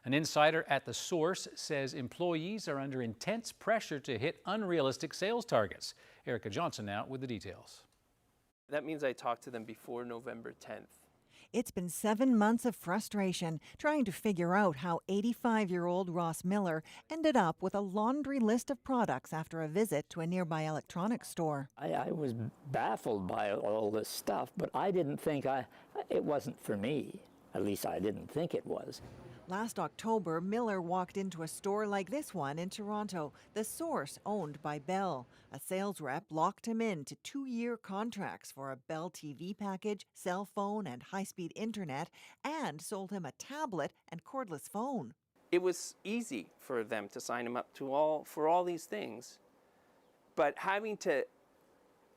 An insider at the source says employees are under intense pressure to hit unrealistic sales targets. Erica Johnson now with the details. That means I talked to them before November 10th. It's been 7 months of frustration trying to figure out how 85-year-old Ross Miller ended up with a laundry list of products after a visit to a nearby electronics store. I was baffled by all this stuff, but I didn't think it wasn't for me. At least I didn't think it was. Last October, Miller walked into a store like this one in Toronto, the Source owned by Bell. A sales rep locked him into 2-year contracts for a Bell TV package, cell phone, and high-speed internet, and sold him a tablet and cordless phone. It was easy for them to sign him up for all these things, but having to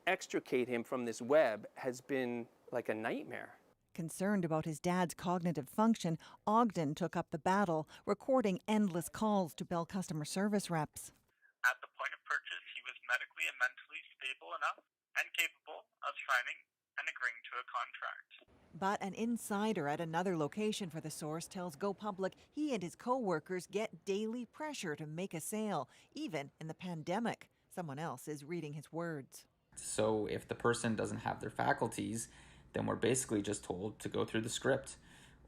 extricate him from this web has been like a nightmare. Concerned about his dad's cognitive function, Ogden took up the battle, recording endless calls to Bell customer service reps. At the point of purchase, he was medically and mentally stable enough and capable of signing and agreeing to a contract. But an insider at another location for the Source tells Go Public he and his co-workers get daily pressure to make a sale, even in the pandemic. Someone else is reading his words. So if the person doesn't have their faculties, then we're basically just told to go through the script.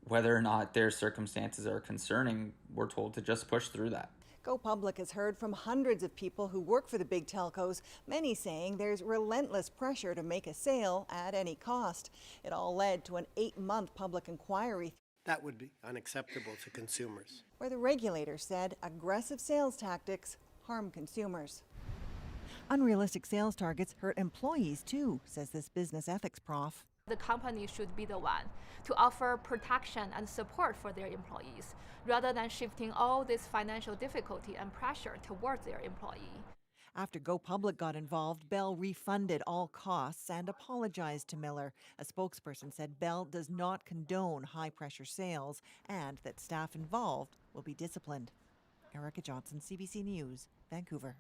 Whether or not their circumstances are concerning, we're told to just push through that. Go Public has heard from hundreds of people who work for the big telcos, many saying there's relentless pressure to make a sale at any cost. It all led to an 8-month public inquiry. That would be unacceptable to consumers. Where the regulator said aggressive sales tactics harm consumers. Unrealistic sales targets hurt employees too, says this business ethics prof. The company should be the one to offer protection and support for their employees, rather than shifting all this financial difficulty and pressure towards their employee. After Go Public got involved, Bell refunded all costs and apologized to Miller. A spokesperson said Bell does not condone high-pressure sales and that staff involved will be disciplined. Erica Johnson, CBC News, Vancouver.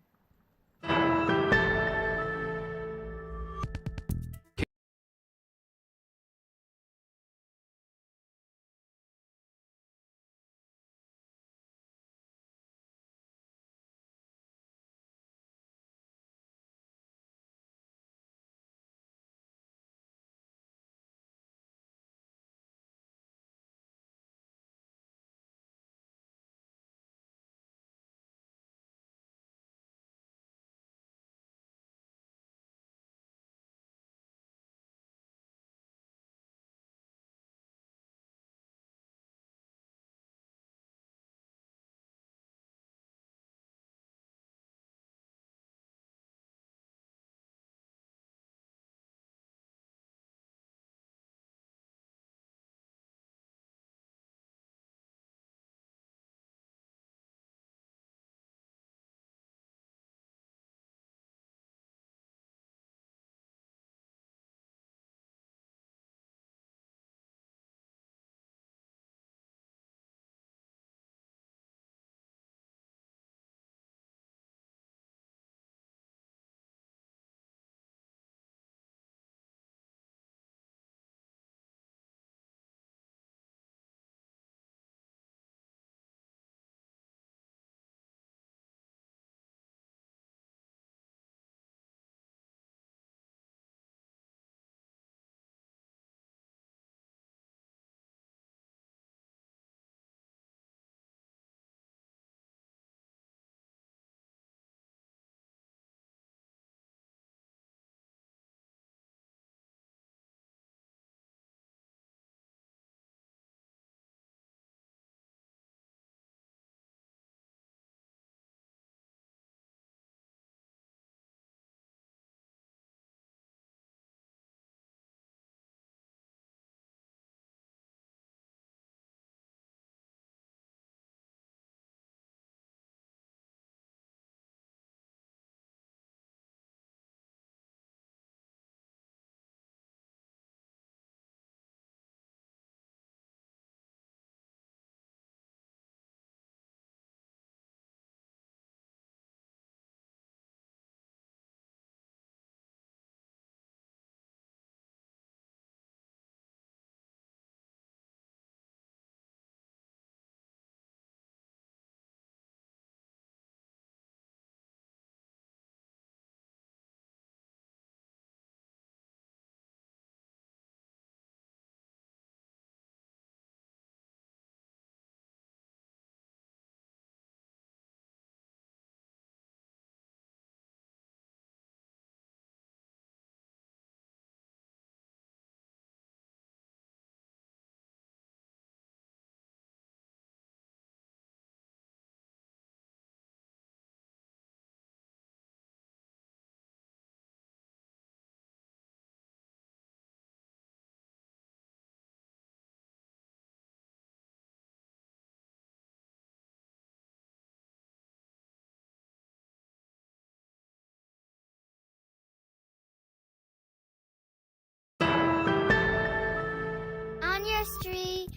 On your street,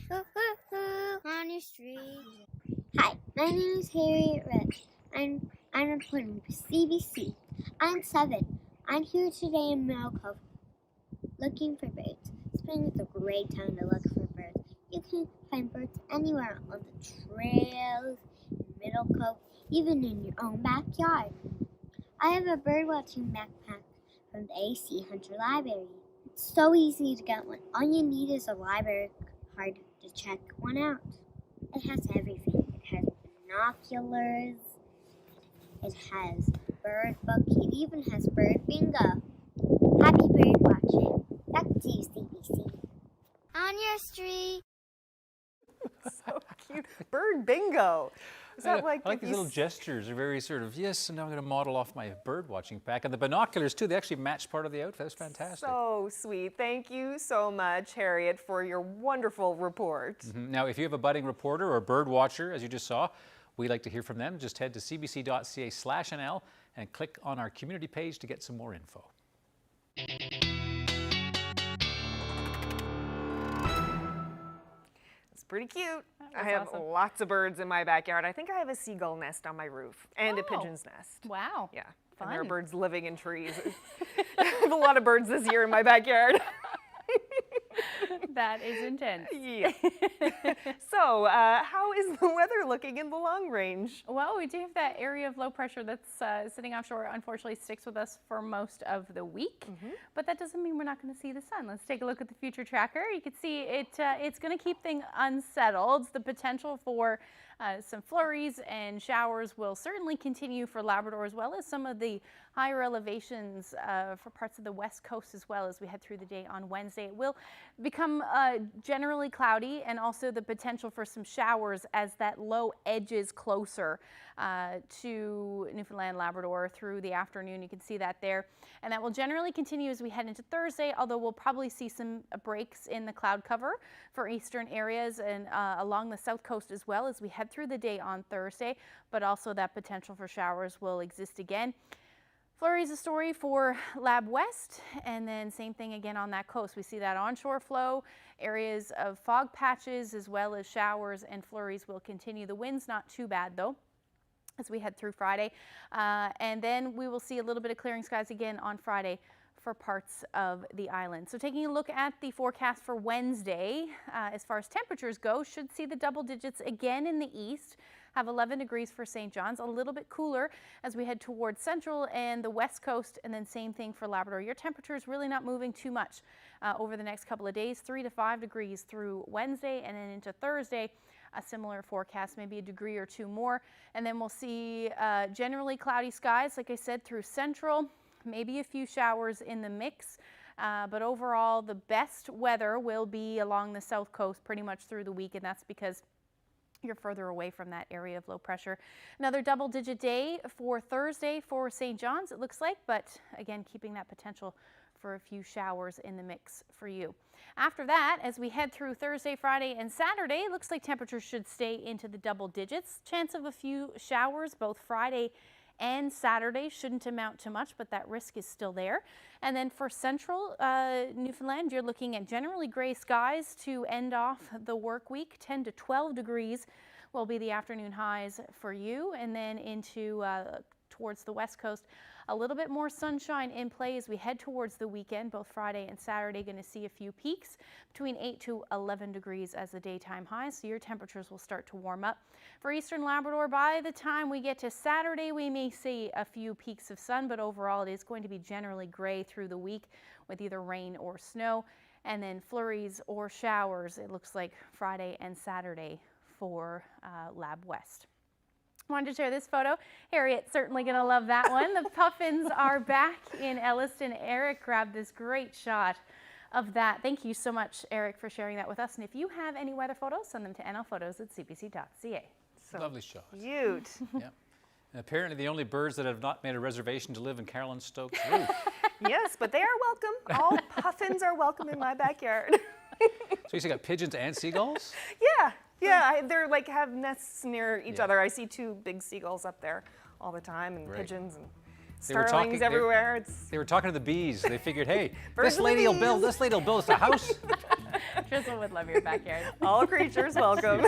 on your street. Hi, my name is Harriet Red. I'm reporting for CBC. I'm 7. I'm here today in Middle Cove looking for birds. Spring is a great time to look for birds. You can find birds anywhere on the trails, in Middle Cove, even in your own backyard. I have a bird watching backpack from the AC Hunter Library. It's so easy to get one. All you need is a library card to check one out. It has everything. It has binoculars. It has bird book. It even has bird bingo. Happy bird watching. Back to you, CBC. On your street. So cute. Bird bingo. Is that I like if these you little gestures. They're very sort of, yes, and now I'm going to model off my bird watching pack. And the binoculars, too, they actually match part of the outfit. That's fantastic. So sweet. Thank you so much, Harriet, for your wonderful report. Now, if you have a budding reporter or a bird watcher, as you just saw, we'd like to hear from them. Just head to cbc.ca/NL and click on our community page to get some more info. It's pretty cute. I That's have awesome. lots of birds in my backyard. I think I have a seagull nest on my roof and a pigeon's nest. Wow. Yeah. Fun. And there are birds living in trees. I have a lot of birds this year in my backyard. That is intense. Yeah. So, how is the weather looking in the long range? Well, we do have that area of low pressure that's sitting offshore, unfortunately sticks with us for most of the week, but that doesn't mean we're not going to see the sun. Let's take a look at the future tracker. You can see it's going to keep things unsettled. The potential for some flurries and showers will certainly continue for Labrador, as well as some of the higher elevations for parts of the west coast as well as we head through the day on Wednesday. It will become generally cloudy, and also the potential for some showers as that low edges closer to Newfoundland and Labrador through the afternoon. You can see that there. And that will generally continue as we head into Thursday, although we'll probably see some breaks in the cloud cover for eastern areas and along the south coast as well as we head through the day on Thursday, but also that potential for showers will exist again. Flurry is a story for Lab West, and then same thing again on that coast. We see that onshore flow, areas of fog patches, as well as showers and flurries will continue. The wind's not too bad though as we head through Friday, and then we will see a little bit of clearing skies again on Friday for parts of the island. So taking a look at the forecast for Wednesday, as far as temperatures go, should see the double digits again in the east. Have 11 degrees for St. John's, a little bit cooler as we head towards central and the west coast, and then same thing for Labrador. Your temperature is really not moving too much over the next couple of days, 3 to 5 degrees through Wednesday, and then into Thursday, a similar forecast, maybe a degree or two more. And then we'll see generally cloudy skies, like I said, through central, maybe a few showers in the mix. But overall, the best weather will be along the south coast pretty much through the week, and that's because you're further away from that area of low pressure. Another double-digit day for Thursday for St. John's, it looks like, but again, keeping that potential for a few showers in the mix for you. After that, as we head through Thursday, Friday, and Saturday, it looks like temperatures should stay into the double digits. Chance of a few showers both Friday and Saturday, shouldn't amount to much, but that risk is still there. And then for central Newfoundland, you're looking at generally gray skies to end off the work week. 10 to 12 degrees will be the afternoon highs for you. And then into towards the west coast, a little bit more sunshine in play as we head towards the weekend. Both Friday and Saturday going to see a few peaks between 8 to 11 degrees as the daytime highs, so your temperatures will start to warm up. For eastern Labrador, by the time we get to Saturday, we may see a few peaks of sun, but overall it is going to be generally gray through the week with either rain or snow, and then flurries or showers, it looks like Friday and Saturday for Lab West. Wanted to share this photo. Harriet's certainly going to love that one. The puffins are back in Elliston. Eric grabbed this great shot of that. Thank you so much, Eric, for sharing that with us. And if you have any weather photos, send them to nlphotos@cbc.ca. So lovely shot. Cute. Yeah. And apparently the only birds that have not made a reservation to live in Carolyn Stokes' roof. Yes, but they are welcome. All puffins are welcome in my backyard. So you got pigeons and seagulls? Yeah. Yeah, they're like have nests near each other. I see two big seagulls up there all the time, and pigeons and starlings everywhere. They were talking to the bees. They figured, hey, Birds this and lady will bees. build us a house. Drizzle would love your backyard. All creatures welcome.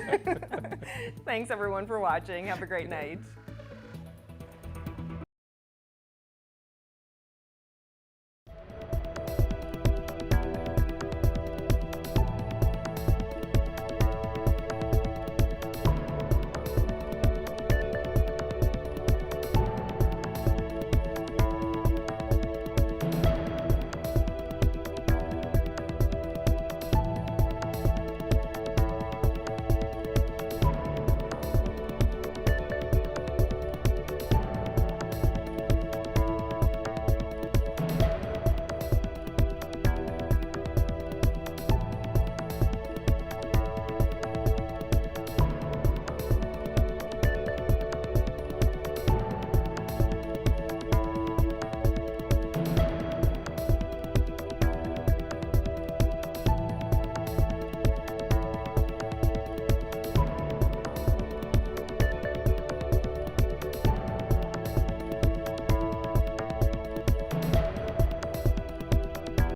Thanks everyone for watching. Have a great night.